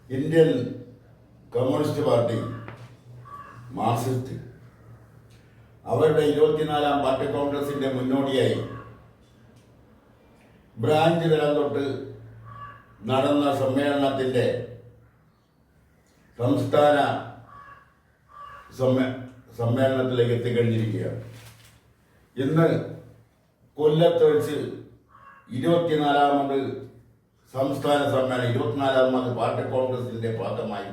Indian communist party, Marxist, അവരുടെ 24-ാം party കോൺഗ്രസിന്റെ മുന്നോടിയായി ബ്രാഞ്ച് തലം തൊട്ട് നടന്ന സമ്മേളനത്തിന്റെ സംസ്ഥാന സമ്മേളനത്തിലേക്ക് എത്തിക്കഴിഞ്ഞിരിക്കുകയാണ്. ഇന്ന് കൊല്ലത്ത് വെച്ച് 24-ാമത് സംസ്ഥാന സമ്മേളനം, 24-ാമത് പാർട്ടി കോൺഗ്രസിന്റെ ഭാഗമായി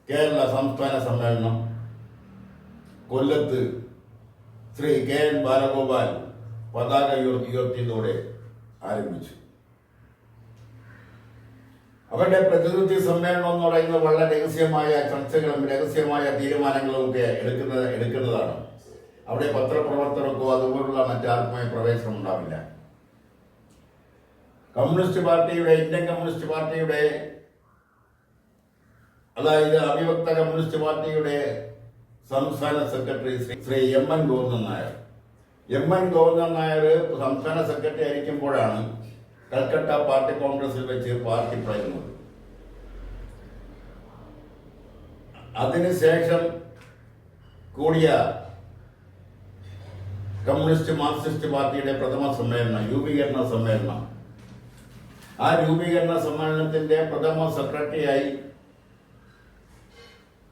കേരള സംസ്ഥാന സമ്മേളനം കൊല്ലത്ത് ശ്രീ KN ബാലഗോപാൽ പതാക ഉയർത്തിയതോടെ ആരംഭിച്ചു. അവരുടെ പ്രതിനിധി സമ്മേളനം എന്ന് പറയുന്നത് വളരെ രഹസ്യമായ ചർച്ചകളും രഹസ്യമായ തീരുമാനങ്ങളും ഒക്കെ എടുക്കുന്നതാണ്. അവിടെ പത്രപ്രവർത്തകർക്കോ അതുപോലുള്ള മറ്റാർക്കുമായി പ്രവേശനം ഉണ്ടാവില്ല. കമ്മ്യൂണിസ്റ്റ് പാർട്ടിയുടെ, ഇന്ത്യൻ കമ്മ്യൂണിസ്റ്റ് പാർട്ടിയുടെ, അതായത് അവിഭക്ത കമ്മ്യൂണിസ്റ്റ് പാർട്ടിയുടെ സംസ്ഥാന secretary Shri MN Govindan Nair. MN Govindan Nair സംസ്ഥാന സെക്രട്ടറി ആയിരിക്കുമ്പോഴാണ് കൽക്കട്ട പാർട്ടി കോൺഗ്രസിൽ വെച്ച് പാർട്ടി പറയുന്നത്. അതിനുശേഷം കൂടിയ കമ്മ്യൂണിസ്റ്റ് മാർക്സിസ്റ്റ് പാർട്ടിയുടെ പ്രഥമ സമ്മേളനം, രൂപീകരണ സമ്മേളനം. ആ രൂപീകരണ സമ്മേളനത്തിന്റെ പ്രഥമ സെക്രട്ടറിയായി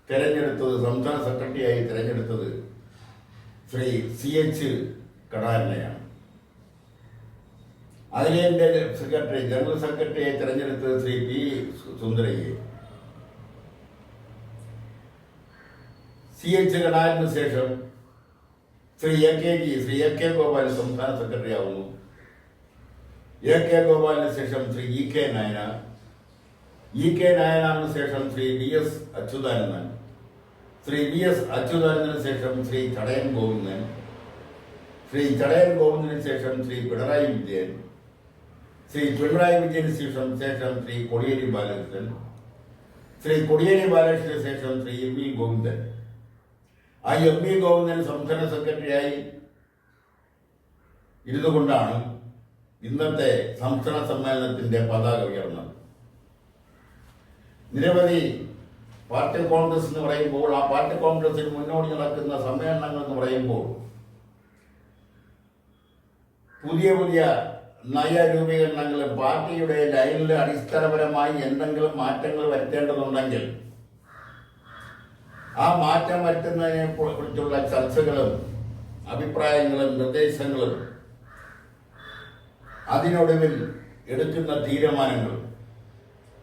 തിരഞ്ഞെടുത്തത്, സംസ്ഥാന സെക്രട്ടറിയായി തിരഞ്ഞെടുത്തത് ശ്രീ CH കടാരനെയാണ്. അതിലെ സെക്രട്ടറി, ജനറൽ സെക്രട്ടറിയായി തിരഞ്ഞെടുത്തത് ശ്രീ P സുന്ദരയ്യെ. CH കടാരന് ശേഷം ശ്രീ AK ഗോപാൽ സംസ്ഥാന സെക്രട്ടറി ആവുന്നു. AK ഗോപാലിന് ശേഷം ശ്രീ EK നായനാർ. EK നായനാറിന് ശേഷം ശ്രീ VS അച്യുതാനന്ദൻ. ശ്രീ VS അച്യുതാനന്ദന് ശേഷം ശ്രീ ചടയൻ ഗോവിന്ദൻ. ശ്രീ ചടയൻ ഗോവിന്ദന് ശേഷം ശ്രീ പിണറായി വിജയൻ. ശ്രീ പിണറായി വിജയന് ശേഷം ശ്രീ കോടിയേരി ബാലകൃഷ്ണൻ. ശ്രീ കോടിയേരി ബാലകൃഷ്ണന് ശേഷം ശ്രീ MV ഗോവിന്ദൻ. ആ MV ഗോവിന്ദൻ സംസ്ഥാന സെക്രട്ടറിയായി ഇരുന്നുകൊണ്ടാണ് ഇന്നത്തെ സംസ്ഥാന സമ്മേളനത്തിന്റെ പതാക ഉയർന്നത്. നിരവധി പാർട്ടി കോൺഗ്രസ് എന്ന് പറയുമ്പോൾ, ആ പാർട്ടി കോൺഗ്രസിന് മുന്നോടി നടക്കുന്ന സമ്മേളനങ്ങൾ എന്ന് പറയുമ്പോൾ പുതിയ പുതിയ നയരൂപീകരണങ്ങളും പാർട്ടിയുടെ ലൈനിൽ അടിസ്ഥാനപരമായി എന്തെങ്കിലും മാറ്റങ്ങൾ വരുത്തേണ്ടതുണ്ടെങ്കിൽ ആ മാറ്റം വരുത്തുന്നതിനെ കുറിച്ചുള്ള ചർച്ചകളും അഭിപ്രായങ്ങളും നിർദ്ദേശങ്ങളും അതിനൊടുവിൽ എടുക്കുന്ന തീരുമാനങ്ങൾ,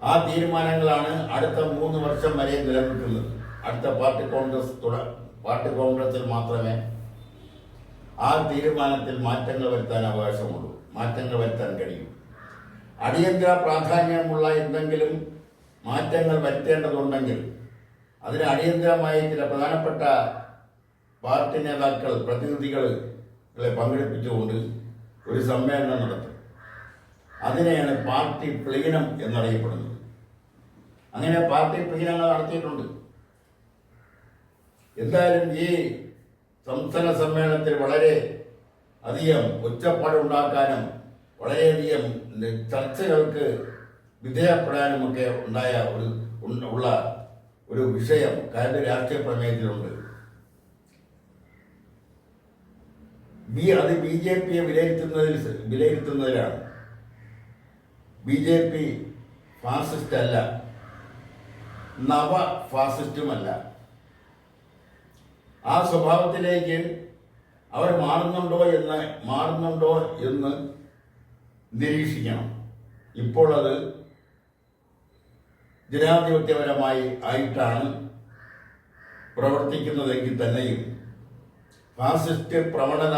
ആ തീരുമാനങ്ങളാണ് അടുത്ത 3 വർഷം വരെ നിലനിൽക്കുന്നത്. അടുത്ത പാർട്ടി കോൺഗ്രസിൽ മാത്രമേ ആ തീരുമാനത്തിൽ മാറ്റങ്ങൾ വരുത്താൻ അവകാശമുള്ളൂ, മാറ്റങ്ങൾ വരുത്താൻ കഴിയും. അടിയന്തര പ്രാധാന്യമുള്ള എന്തെങ്കിലും മാറ്റങ്ങൾ വരുത്തേണ്ടതുണ്ടെങ്കിൽ അതിന് അടിയന്തരമായി ചില പ്രധാനപ്പെട്ട പാർട്ടി നേതാക്കൾ, പ്രതിനിധികളെ പങ്കെടുപ്പിച്ചുകൊണ്ട് ഒരു സമ്മേളനം നടത്തും. അതിനെയാണ് പാർട്ടി പ്ലീനം എന്നറിയപ്പെടുന്നത്. അങ്ങനെ പാർട്ടി പ്ലീനങ്ങൾ നടത്തിയിട്ടുണ്ട്. എന്തായാലും ഈ സംസ്ഥാന സമ്മേളനത്തിൽ വളരെ അധികം ഒച്ചപ്പാടുണ്ടാക്കാനും വളരെയധികം ചർച്ചകൾക്ക് വിധേയപ്പെടാനും ഒക്കെ ഉള്ള ഒരു വിഷയം കാര്യം രാഷ്ട്രീയ പ്രമേയത്തിലുണ്ട്. അത് BJPയെ വിലയിരുത്തുന്നതിലാണ്. BJP ഫാസിസ്റ്റ് അല്ല, നവ ഫാസിസ്റ്റുമല്ല. ആ സ്വഭാവത്തിലേക്ക് അവർ മാറുന്നുണ്ടോ എന്ന് നിരീക്ഷിക്കണം. ഇപ്പോൾ അത് ജനാധിപത്യപരമായി ആയിട്ടാണ് പ്രവർത്തിക്കുന്നതെങ്കിൽ തന്നെയും ഫാസിസ്റ്റ് പ്രവണത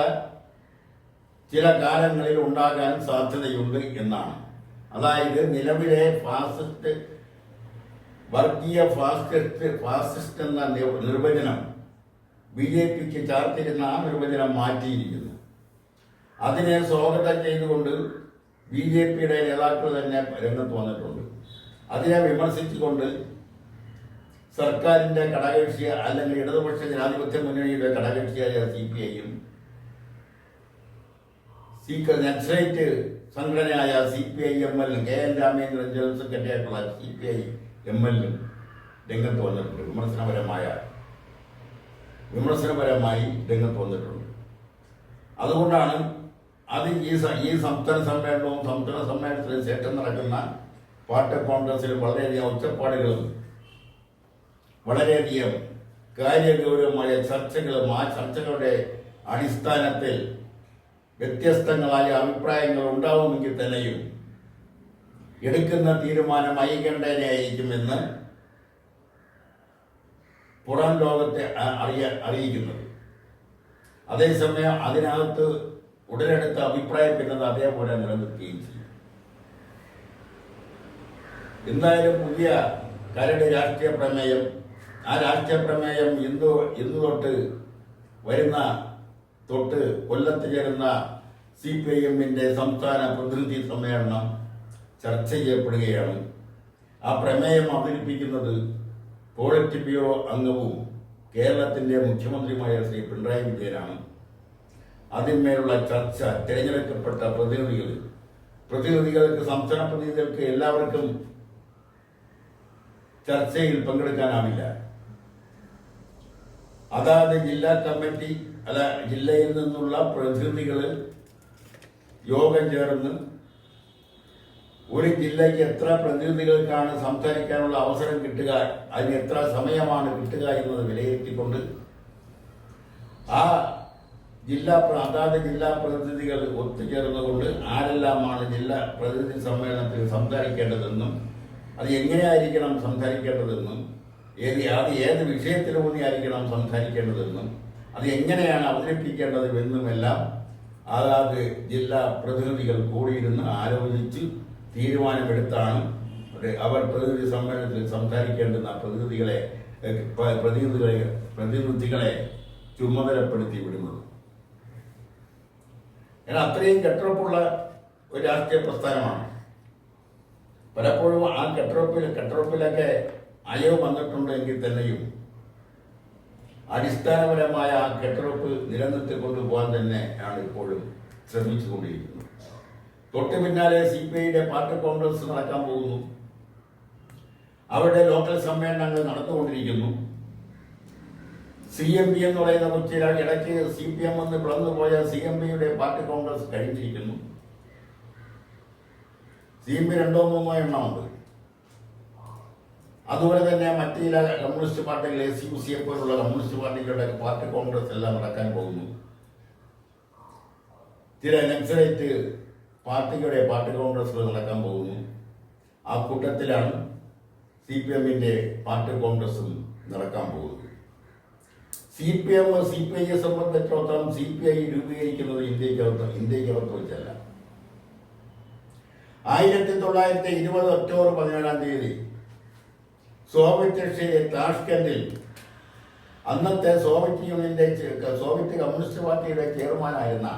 ചില കാലങ്ങളിൽ ഉണ്ടാകാൻ സാധ്യതയുണ്ട് എന്നാണ്. അതായത് നിലവിലെ ഫാസിസ്റ്റ്, വർഗീയ ഫാസിസ്റ്റ് എന്ന നിർവചനം BJPക്ക് ചാർത്തിരുന്ന ആ നിർവചനം മാറ്റിയിരിക്കുന്നു. അതിനെ സ്വാഗതം ചെയ്തുകൊണ്ട് BJPയുടെ നേതാക്കൾ തന്നെ രംഗത്ത് വന്നിട്ടുണ്ട്. അതിനെ വിമർശിച്ചുകൊണ്ട് സർക്കാരിന്റെ ഘടകകക്ഷി അല്ലെങ്കിൽ ഇടതുപക്ഷ ജനാധിപത്യ മുന്നണിയുടെ ഘടകകക്ഷിയായ CPIയും നക്സലൈറ്റ് സംഘടനയായ CPIML, KN Ramendran general secretary ആയിട്ടുള്ള CPI ML രംഗത്ത് വന്നിട്ടുണ്ട്. വിമർശനപരമായി രംഗത്ത് വന്നിട്ടുണ്ട്. അതുകൊണ്ടാണ് അത് ഈ സംസ്ഥാന സമ്മേളനത്തിന് ശേഷം നടക്കുന്ന പാർട്ടി കോൺഗ്രസിൽ വളരെയധികം ഒച്ചപ്പാടുകളും വളരെയധികം കാര്യഗൗരവമായ ചർച്ചകളും ആ ചർച്ചകളുടെ അടിസ്ഥാനത്തിൽ വ്യത്യസ്തങ്ങളായ അഭിപ്രായങ്ങൾ ഉണ്ടാവുമെങ്കിൽ തന്നെയും എടുക്കുന്ന തീരുമാനം ഐകണ്ഠേനയായിരിക്കുമെന്ന് പുറം ലോകത്തെ അറിയിക്കുന്നത്. അതേസമയം അതിനകത്ത് ഉടലെടുത്ത അഭിപ്രായം പിന്നത് അതേപോലെ നിലനിൽക്കുകയും ചെയ്യും. എന്തായാലും പുതിയ കരട് രാഷ്ട്രീയ പ്രമേയം, ആ രാഷ്ട്രീയ പ്രമേയം ഇന്ന് തൊട്ട് കൊല്ലത്ത് ചേരുന്ന CPIM-ന്റെ സംസ്ഥാന പ്രതിനിധി സമ്മേളനം ചർച്ച ചെയ്യപ്പെടുകയാണ്. ആ പ്രമേയം അവതരിപ്പിക്കുന്നത് പോളിറ്റ് ബ്യൂറോ അംഗവും കേരളത്തിന്റെ മുഖ്യമന്ത്രിയുമായ ശ്രീ പിണറായി വിജയനാണ്. അതിന്മേലുള്ള ചർച്ച തിരഞ്ഞെടുക്കപ്പെട്ട പ്രതിനിധികൾക്ക് സംസ്ഥാന പ്രതിനിധികൾക്ക് എല്ലാവർക്കും ചർച്ചയിൽ പങ്കെടുക്കാനാവില്ല. അതാത് ജില്ലാ കമ്മിറ്റി ജില്ലയിൽ നിന്നുള്ള പ്രതിനിധികൾ യോഗം ചേർന്ന് ഒരു ജില്ലയ്ക്ക് എത്ര പ്രതിനിധികൾക്കാണ് സംസാരിക്കാനുള്ള അവസരം കിട്ടുക, അതിന് എത്ര സമയമാണ് കിട്ടുക എന്നത് വിലയിരുത്തിക്കൊണ്ട് അതാത് ജില്ലാ പ്രതിനിധികൾ ഒത്തുചേർന്നുകൊണ്ട് ആരെല്ലാമാണ് ജില്ലാ പ്രതിനിധി സമ്മേളനത്തിൽ സംസാരിക്കേണ്ടതെന്നും അത് എങ്ങനെയായിരിക്കണം സംസാരിക്കേണ്ടതെന്നും ഏത് വിഷയത്തിലൂന്നിയായിരിക്കണം സംസാരിക്കേണ്ടതെന്നും അത് എങ്ങനെയാണ് അവതരിപ്പിക്കേണ്ടതെന്നുമെല്ലാം അതാത് ജില്ലാ പ്രതിനിധികൾ കൂടിയിരുന്ന് ആലോചിച്ച് തീരുമാനമെടുത്താണ് അവർ പ്രതിനിധി സമ്മേളനത്തിൽ സംസാരിക്കേണ്ടുന്ന പ്രതിനിധികളെ ചുമതലപ്പെടുത്തി വിടുന്നത്. എന്നാൽ അത്രയും കെട്ടുറപ്പുള്ള ഒരു രാഷ്ട്രീയ പ്രസ്ഥാനമാണ്. പലപ്പോഴും ആ കെട്ടുറപ്പിലൊക്കെ അയവ് വന്നിട്ടുണ്ടെങ്കിൽ തന്നെയും അടിസ്ഥാനപരമായ ആ കെട്ടുറപ്പ് നിലനിർത്തിക്കൊണ്ടു പോകാൻ തന്നെയാണ് ഇപ്പോഴും ശ്രമിച്ചുകൊണ്ടിരിക്കുന്നത്. തൊട്ടു പിന്നാലെ CPI-യുടെ പാർട്ടി കോൺഗ്രസ് നടക്കാൻ പോകുന്നു. അവരുടെ ലോക്കൽ സമ്മേളനങ്ങൾ നടന്നുകൊണ്ടിരിക്കുന്നു. CMP എന്ന് പറയുന്ന കൊച്ചിയിലാണ് ഇടയ്ക്ക് CPM എന്ന് പിളർന്നുപോയ CMP-യുടെ പാർട്ടി കോൺഗ്രസ് കഴിഞ്ഞിരിക്കുന്നു. CMP 2-3 എണ്ണമുണ്ട്. അതുപോലെ തന്നെ മറ്റു ചില കമ്മ്യൂണിസ്റ്റ് പാർട്ടികൾ SUC പോലുള്ള കമ്മ്യൂണിസ്റ്റ് പാർട്ടികളുടെ പാർട്ടി കോൺഗ്രസ് എല്ലാം നടക്കാൻ പോകുന്നു. ചില നക്സലൈറ്റ് പാർട്ടികളുടെ പാർട്ടി കോൺഗ്രസുകൾ നടക്കാൻ പോകുന്നു. ആ കൂട്ടത്തിലാണ് CPM-ന്റെ പാർട്ടി കോൺഗ്രസും നടക്കാൻ പോകുന്നത്. CPI-യെ സംബന്ധിച്ചിടത്തോളം CPI രൂപീകരിക്കുന്നത് ഇന്ത്യക്കകത്ത് വെച്ചല്ല. 1920 ഒക്ടോബർ 17 സോവിയറ്റ് റഷ്യയിലെ താഷ്കെൻഡിൽ അന്നത്തെ സോവിയറ്റ് കമ്മ്യൂണിസ്റ്റ് പാർട്ടിയുടെ ചെയർമാനായിരുന്ന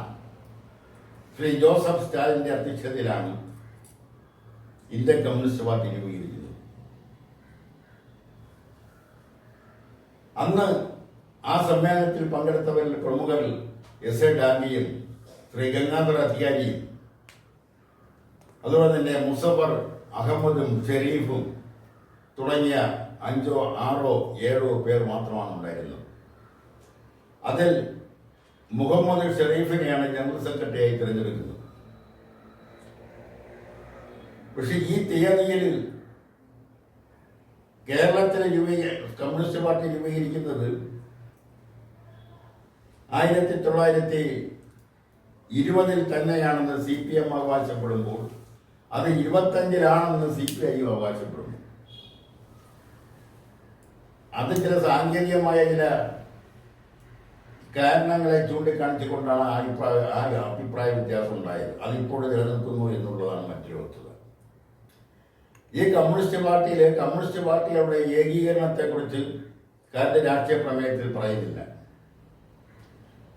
ശ്രീ ജോസഫ് സ്റ്റാലിന്റെ അധ്യക്ഷതയിലാണ് ഇന്ത്യൻ കമ്മ്യൂണിസ്റ്റ് പാർട്ടി രൂപീകരിക്കുന്നത്. അന്ന് ആ സമ്മേളനത്തിൽ പങ്കെടുത്തവരിൽ പ്രമുഖർ S.A. ഡാംഗിയും ശ്രീ ഗംഗാധര അധികാരിയും അതുപോലെ തന്നെ മുസഫർ അഹമ്മദും ഷെരീഫും തുടങ്ങിയ 5, 6, 7 പേർ മാത്രമാണ് ഉണ്ടായിരുന്നത്. അതിൽ മുഹമ്മദ് ഷെരീഫിനെയാണ് ജനറൽ സെക്രട്ടറിയായി തിരഞ്ഞെടുക്കുന്നത്. പക്ഷെ ഈ തീയതിയിൽ കേരളത്തിലെ കമ്മ്യൂണിസ്റ്റ് പാർട്ടി രൂപീകരിക്കുന്നത് 1920 തന്നെയാണെന്ന് CPM അവകാശപ്പെടുമ്പോൾ അത് 25-ലാണെന്ന് CPI അവകാശപ്പെടുന്നു. അത് ചില സാങ്കേതികമായ ചില കാരണങ്ങളെ ചൂണ്ടിക്കാണിച്ചുകൊണ്ടാണ് അഭിപ്രായ വ്യത്യാസം ഉണ്ടായത്. അതിപ്പോഴും നിലനിൽക്കുന്നു എന്നുള്ളതാണ് മറ്റൊരു വസ്തുത. ഈ കമ്മ്യൂണിസ്റ്റ് പാർട്ടിയുടെ ഏകീകരണത്തെക്കുറിച്ച് കരട് രാഷ്ട്രീയ പ്രമേയത്തിൽ പറയുന്നില്ല.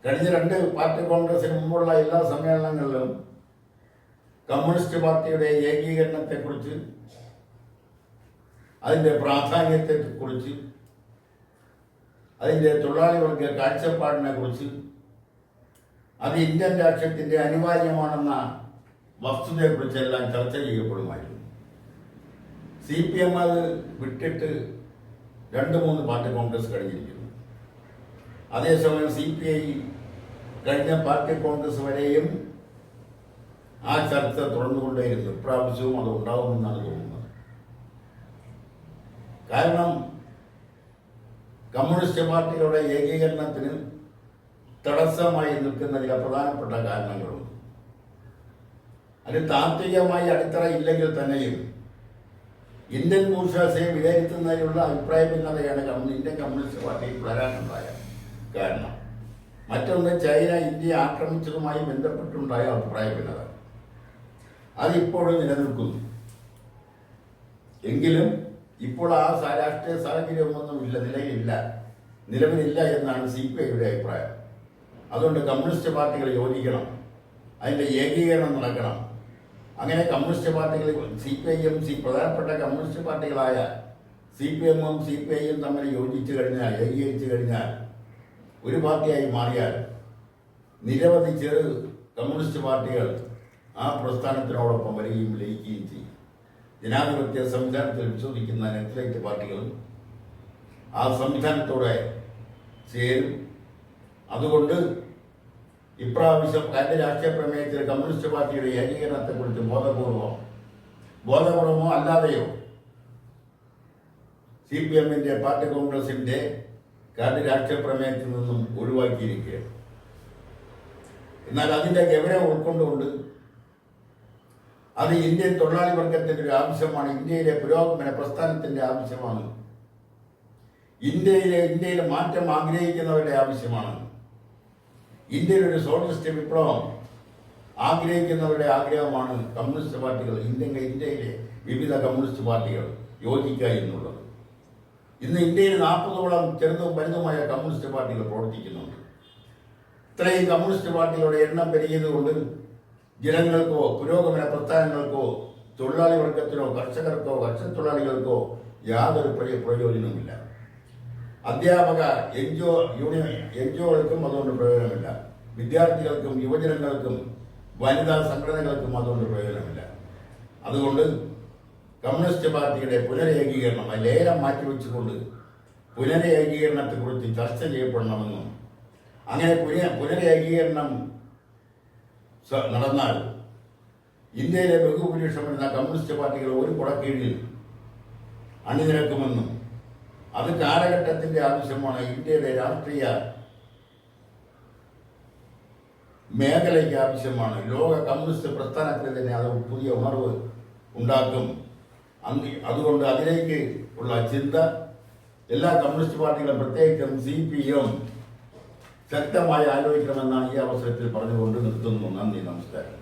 കഴിഞ്ഞ 2 പാർട്ടി കോൺഗ്രസിന് മുമ്പുള്ള എല്ലാ സമ്മേളനങ്ങളിലും കമ്മ്യൂണിസ്റ്റ് പാർട്ടിയുടെ ഏകീകരണത്തെക്കുറിച്ച്, അതിൻ്റെ പ്രാധാന്യത്തെക്കുറിച്ച്, അതിൻ്റെ തൊഴിലാളി വർഗ കാഴ്ചപ്പാടിനെ കുറിച്ച്, അത് ഇന്ത്യൻ രാഷ്ട്രീയത്തിൻ്റെ അനിവാര്യമാണെന്ന വസ്തുതയെക്കുറിച്ചെല്ലാം ചർച്ച ചെയ്യപ്പെടുമായിരുന്നു. CPM അത് വിട്ടിട്ട് 2-3 പാർട്ടി കോൺഗ്രസ് കഴിഞ്ഞിരിക്കുന്നു. അതേസമയം CPI കഴിഞ്ഞ പാർട്ടി കോൺഗ്രസ് വരെയും ആ ചർച്ച തുടർന്നുകൊണ്ടേയിരുന്നു. ഇപ്രാവശ്യവും അത് ഉണ്ടാവുമെന്നാണ് തോന്നുന്നത്. കാരണം കമ്മ്യൂണിസ്റ്റ് പാർട്ടികളുടെ ഏകീകരണത്തിന് തടസ്സമായി നിൽക്കുന്ന ചില പ്രധാനപ്പെട്ട കാരണങ്ങളുണ്ട്. അതിന് താത്വികമായി അടിത്തറ ഇല്ലെങ്കിൽ തന്നെയും ഇന്ത്യൻ ബൂർഷ്വാസിയെ വിലയിരുത്തുന്നതിനുള്ള അഭിപ്രായ ഭിന്നതയാണ് ഇന്ത്യൻ കമ്മ്യൂണിസ്റ്റ് പാർട്ടിയിൽ വരാനുണ്ടായ കാരണം. മറ്റൊന്ന് ചൈന ഇന്ത്യയെ ആക്രമിച്ചതുമായി ബന്ധപ്പെട്ടുണ്ടായ അഭിപ്രായ ഭിന്നത. അതിപ്പോഴും നിലനിൽക്കുന്നു. എങ്കിലും ഇപ്പോൾ ആ രാഷ്ട്രീയ സാഹചര്യമൊന്നും നിലവിലില്ല എന്നാണ് CPIയുടെ അഭിപ്രായം. അതുകൊണ്ട് കമ്മ്യൂണിസ്റ്റ് പാർട്ടികൾ യോജിക്കണം, അതിൻ്റെ ഏകീകരണം നടക്കണം. അങ്ങനെ കമ്മ്യൂണിസ്റ്റ് പാർട്ടികൾ CPIയും പ്രധാനപ്പെട്ട കമ്മ്യൂണിസ്റ്റ് പാർട്ടികളായ CPMഉം CPIയും തമ്മിൽ ഏകീകരിച്ചു കഴിഞ്ഞാൽ ഒരു പാർട്ടിയായി മാറിയാൽ നിരവധി ചെറു കമ്മ്യൂണിസ്റ്റ് പാർട്ടികൾ ആ പ്രസ്ഥാനത്തിനോടൊപ്പം വരികയും ലയിക്കുകയും ചെയ്യും. ജനാധിപത്യ സംവിധാനത്തിൽ വിശ്വസിക്കുന്ന നക്സലൈറ്റ് പാർട്ടികളും ആ സംവിധാനത്തോടെ ചേരും. അതുകൊണ്ട് ഇപ്രാവശ്യം കാര്യ രാഷ്ട്രീയ പ്രമേയത്തിൽ കമ്മ്യൂണിസ്റ്റ് പാർട്ടിയുടെ ഏകീകരണത്തെക്കുറിച്ച് ബോധപൂർവമോ അല്ലാതെയോ CPMന്റെ പാർട്ടി കോൺഗ്രസിന്റെ കാര്യ രാഷ്ട്രീയ പ്രമേയത്തിൽ നിന്നും ഒഴിവാക്കിയിരിക്കുകയാണ്. എന്നാൽ അതിന്റെ ഗൗരവം ഉൾക്കൊണ്ടുകൊണ്ട് അത് ഇന്ത്യൻ തൊഴിലാളി വർഗത്തിന്റെ ഒരു ആവശ്യമാണ്, ഇന്ത്യയിലെ പുരോഗമന പ്രസ്ഥാനത്തിന്റെ ആവശ്യമാണ്, ഇന്ത്യയിലെ മാറ്റം ആഗ്രഹിക്കുന്നവരുടെ ആവശ്യമാണ്, ഇന്ത്യയിൽ ഒരു സോഷ്യലിസ്റ്റ് വിപ്ലവം ആഗ്രഹിക്കുന്നവരുടെ ആഗ്രഹമാണ് കമ്മ്യൂണിസ്റ്റ് പാർട്ടികൾ, ഇന്ത്യയിലെ വിവിധ കമ്മ്യൂണിസ്റ്റ് പാർട്ടികൾ യോജിക്കുക എന്നുള്ളത്. ഇന്ന് ഇന്ത്യയിൽ 40ഓളം ചെറുതും വലുതുമായ കമ്മ്യൂണിസ്റ്റ് പാർട്ടികൾ പ്രവർത്തിക്കുന്നുണ്ട്. ഇത്രയും കമ്മ്യൂണിസ്റ്റ് പാർട്ടികളുടെ എണ്ണം പെരുകിയതുകൊണ്ട് ജനങ്ങൾക്കോ പുരോഗമന പ്രസ്ഥാനങ്ങൾക്കോ തൊഴിലാളി വർഗത്തിനോ കർഷകർക്കോ കർഷകത്തൊഴിലാളികൾക്കോ യാതൊരു പ്രയോജനവുമില്ല. അധ്യാപക എൻജിഒകൾക്കും അതുകൊണ്ട് പ്രയോജനമില്ല. വിദ്യാർത്ഥികൾക്കും യുവജനങ്ങൾക്കും വനിതാ സംഘടനകൾക്കും അതുകൊണ്ട് പ്രയോജനമില്ല. അതുകൊണ്ട് കമ്മ്യൂണിസ്റ്റ് പാർട്ടിയുടെ പുനരേകീകരണം, ലേലം മാറ്റിവെച്ചുകൊണ്ട് പുനരേകീകരണത്തെക്കുറിച്ച് ചർച്ച ചെയ്യപ്പെടണമെന്നും അങ്ങനെ പുനരേകീകരണം നടന്നാൽ ഇന്ത്യയിലെ ബഹുഭൂരിപക്ഷം വരുന്ന കമ്മ്യൂണിസ്റ്റ് പാർട്ടികൾ ഒരു കുടക്കീഴിൽ അണിനിരക്കുമെന്നും അത് കാലഘട്ടത്തിന്റെ ആവശ്യമാണ്, ഇന്ത്യയുടെ രാഷ്ട്രീയ മേഖലയ്ക്ക് ആവശ്യമാണ്, ലോക കമ്മ്യൂണിസ്റ്റ് പ്രസ്ഥാനത്തിൽ തന്നെ അത് പുതിയ ഉണർവ് ഉണ്ടാക്കും. അതുകൊണ്ട് അതിലേക്ക് ഉള്ള ചിന്ത എല്ലാ കമ്മ്യൂണിസ്റ്റ് പാർട്ടികളും പ്രത്യേകിച്ചും CPM ശക്തമായി ആലോചിക്കണമെന്നാണ് ഈ അവസരത്തിൽ പറഞ്ഞുകൊണ്ട് നിർത്തുന്നു. നന്ദി, നമസ്കാരം.